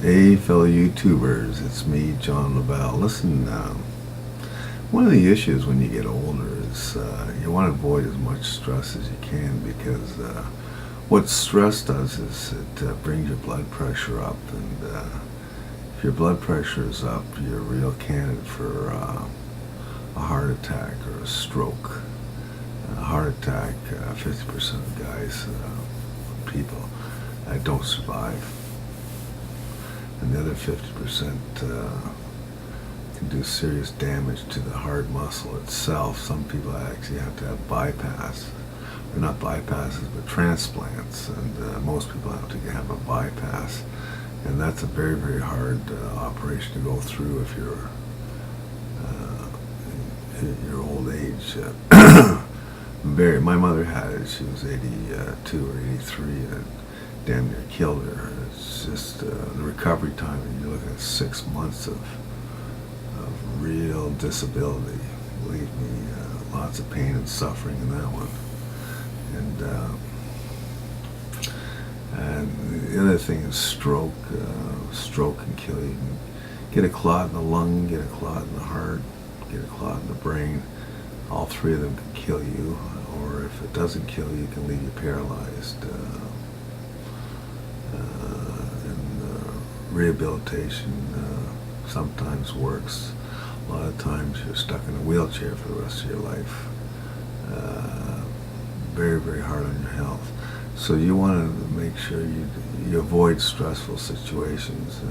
Hey, fellow YouTubers, it's me, John Lavelle. Listen, one of the issues when you get older is you want to avoid as much stress as you can because what stress does is it brings your blood pressure up, and if your blood pressure is up, you're a real candidate for a heart attack or a stroke. A heart attack, 50% of guys, people, don't survive. And the other 50% can do serious damage to the heart muscle itself. Some people actually have to have bypass, or not bypasses, but transplants, and most people have to have a bypass. And that's a very, very hard operation to go through if you're in your old age. My mother had it. She was 82 or 83, and damn near killed her. It's just the recovery time, and you're looking at 6 months of real disability. Believe me, lots of pain and suffering in that one. And the other thing is stroke. Stroke can kill you. You can get a clot in the lung, get a clot in the heart, get a clot in the brain. All three of them can kill you, or if it doesn't kill you, it can leave you paralyzed. Rehabilitation sometimes works. A lot of times you're stuck in a wheelchair for the rest of your life. Very, very hard on your health. So you want to make sure you avoid stressful situations,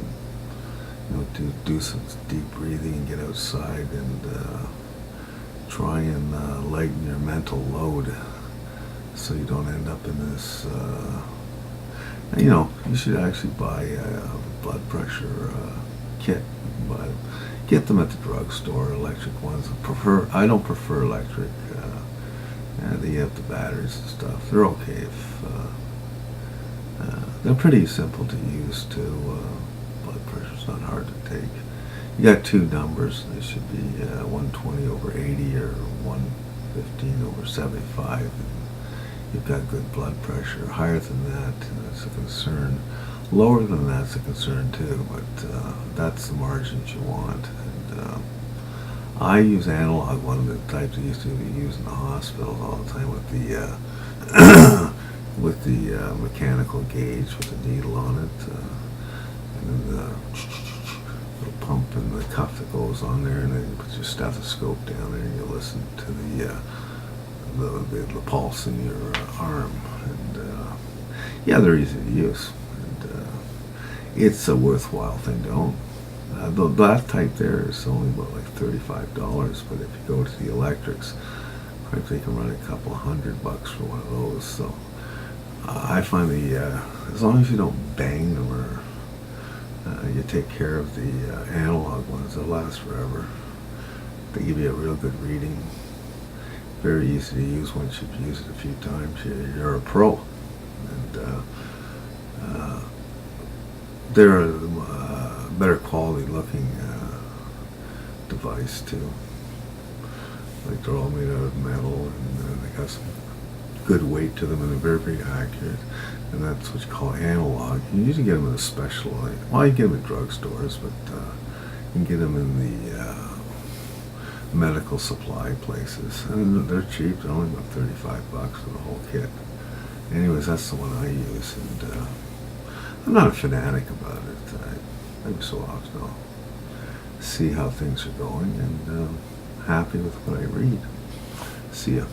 and do some deep breathing and get outside and try and lighten your mental load so you don't end up in this. You should actually buy a blood pressure kit. Get them at the drugstore, electric ones. I don't prefer electric. They have the batteries and stuff. They're okay if they're pretty simple to use too. Blood pressure's not hard to take. You got two numbers. They should be 120/80 or 115/75. You've got good blood pressure. Higher than that, that's a concern. Lower than that's a concern too, but that's the margins you want. And I use analog, one of the types that used to be used in the hospital all the time with the with the mechanical gauge with the needle on it, and then the little pump and the cuff that goes on there, and then you put your stethoscope down there and you listen to the pulse in your arm, and yeah, they're easy to use, and it's a worthwhile thing to own. That type there is only about like $35, but if you go to the electrics, probably you can run a couple $100 for one of those. So I find as long as you don't bang them or you take care of the analog ones, they'll last forever. They give you a real good reading. Very easy to use once you've used it a few times. You're a pro. And they're a better quality looking device too. Like they're all made out of metal, and they got some good weight to them, and they're very, very accurate. And that's what you call analog. You usually get them in a special, well, you get them at drugstores, but you can get them in the medical supply places, and they're cheap. They're only about $35 for the whole kit. Anyways, that's the one I use, and I'm not a fanatic about it. Every so often I'll see how things are going, and happy with what I read. See ya.